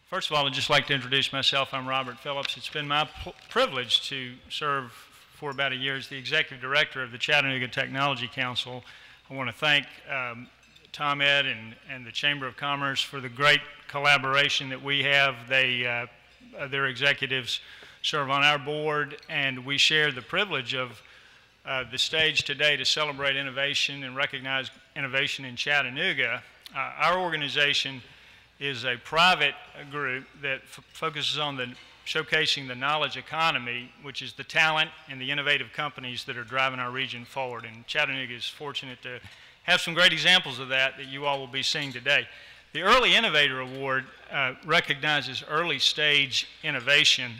First of all, I'd just like to introduce myself. I'm Robert Phillips. It's been my privilege to serve for about a year as the Executive Director of the Chattanooga Technology Council. I want to thank Tom Ed and the Chamber of Commerce for the great collaboration that we have. Their executives serve on our board, and we share the privilege of the stage today to celebrate innovation and recognize innovation in Chattanooga. Our organization is a private group that focuses on showcasing the knowledge economy, which is the talent and the innovative companies that are driving our region forward. And Chattanooga is fortunate to have some great examples of that you all will be seeing today. The Early Innovator Award recognizes early stage innovation,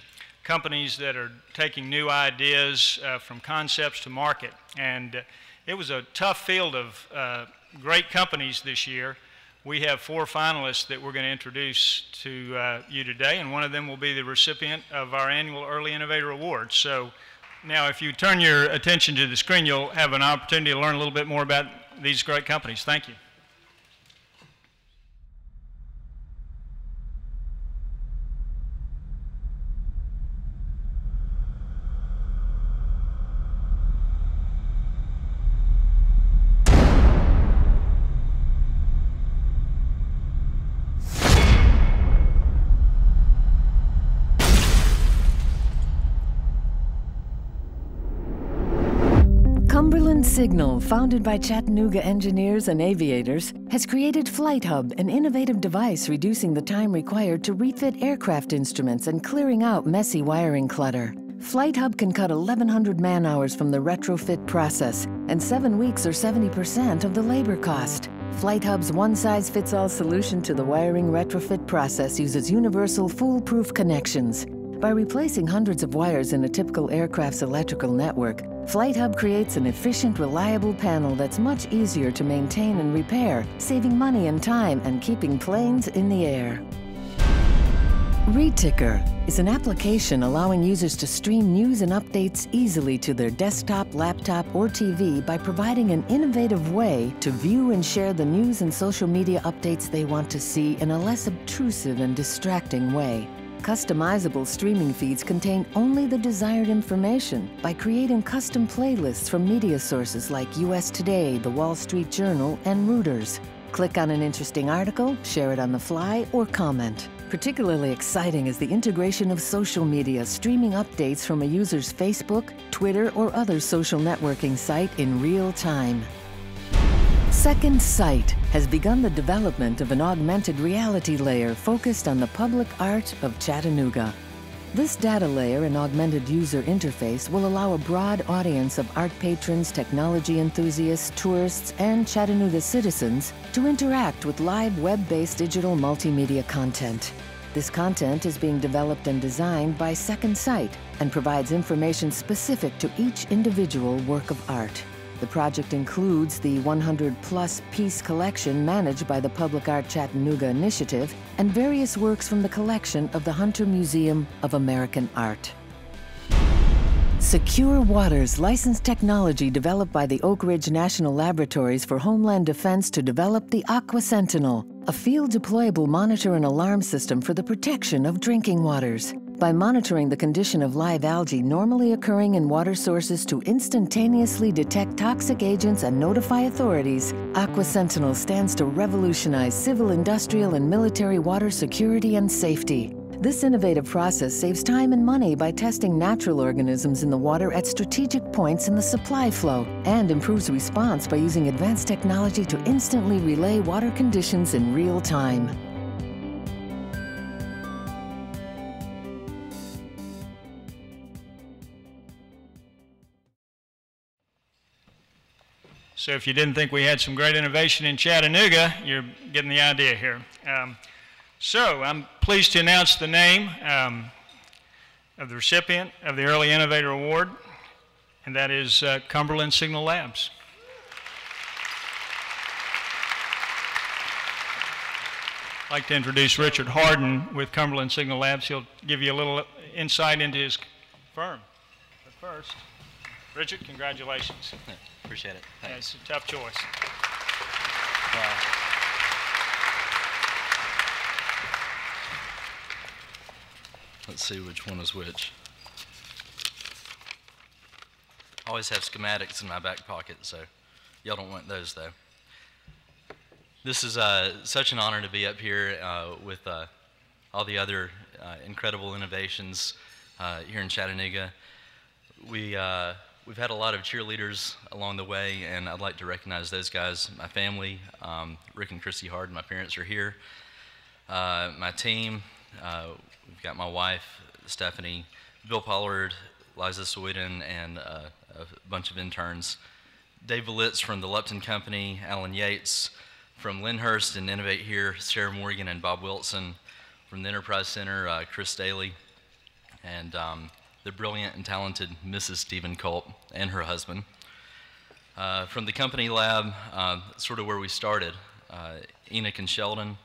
companies that are taking new ideas from concepts to market. And it was a tough field of great companies this year. We have 4 finalists that we're going to introduce to you today, and one of them will be the recipient of our annual Early Innovator Award. So now if you turn your attention to the screen, you'll have an opportunity to learn a little bit more about these great companies. Thank you. Cumberland Signal, founded by Chattanooga engineers and aviators, has created Flight Hub, an innovative device reducing the time required to refit aircraft instruments and clearing out messy wiring clutter. Flight Hub can cut 1,100 man-hours from the retrofit process and 7 weeks or 70% of the labor cost. Flight Hub's one-size-fits-all solution to the wiring retrofit process uses universal foolproof connections. By replacing hundreds of wires in a typical aircraft's electrical network, Flight Hub creates an efficient, reliable panel that's much easier to maintain and repair, saving money and time and keeping planes in the air. ReadTicker is an application allowing users to stream news and updates easily to their desktop, laptop, or TV by providing an innovative way to view and share the news and social media updates they want to see in a less obtrusive and distracting way. Customizable streaming feeds contain only the desired information by creating custom playlists from media sources like US Today, The Wall Street Journal, and Reuters. Click on an interesting article, share it on the fly, or comment. Particularly exciting is the integration of social media, streaming updates from a user's Facebook, Twitter, or other social networking site in real time. Second Sight has begun the development of an augmented reality layer focused on the public art of Chattanooga. This data layer and augmented user interface will allow a broad audience of art patrons, technology enthusiasts, tourists, and Chattanooga citizens to interact with live web-based digital multimedia content. This content is being developed and designed by Second Sight and provides information specific to each individual work of art. The project includes the 100-plus piece collection managed by the Public Art Chattanooga Initiative and various works from the collection of the Hunter Museum of American Art. Secure Waters licensed technology developed by the Oak Ridge National Laboratories for Homeland Defense to develop the Aqua Sentinel, a field-deployable monitor and alarm system for the protection of drinking waters. By monitoring the condition of live algae normally occurring in water sources to instantaneously detect toxic agents and notify authorities, Aqua Sentinel stands to revolutionize civil, industrial, and military water security and safety. This innovative process saves time and money by testing natural organisms in the water at strategic points in the supply flow and improves response by using advanced technology to instantly relay water conditions in real time. So if you didn't think we had some great innovation in Chattanooga, you're getting the idea here. So I'm pleased to announce the name of the recipient of the Early Innovator Award, and that is Cumberland Signal Labs. I'd like to introduce Richard Harden with Cumberland Signal Labs. He'll give you a little insight into his firm. But first, Richard, congratulations. Appreciate it. Yeah, it's a tough choice. Let's see which one is which. I always have schematics in my back pocket, so y'all don't want those though. This is such an honor to be up here with all the other incredible innovations here in Chattanooga. We've had a lot of cheerleaders along the way, and I'd like to recognize those guys. My family, Rick and Chrissy Hard, my parents are here. My team, we've got my wife, Stephanie, Bill Pollard, Liza Sweden, and a bunch of interns. Dave Velitz from the Lupton Company, Alan Yates from Lyndhurst and Innovate here, Sarah Morgan and Bob Wilson from the Enterprise Center, Chris Daly, and the brilliant and talented Mrs. Stephen Culp and her husband. From the company lab, sort of where we started, Enoch and Sheldon,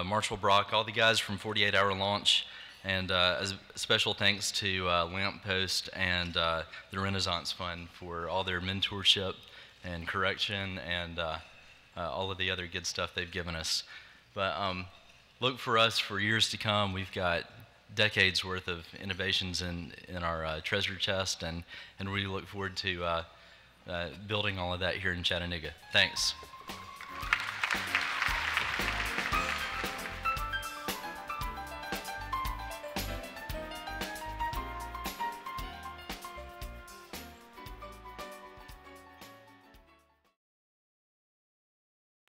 Marshall Brock, all the guys from 48 Hour Launch, and a special thanks to Lamppost and the Renaissance Fund for all their mentorship and correction and all of the other good stuff they've given us. But look for us for years to come. We've got decades worth of innovations in our treasure chest, and we look forward to building all of that here in Chattanooga. Thanks.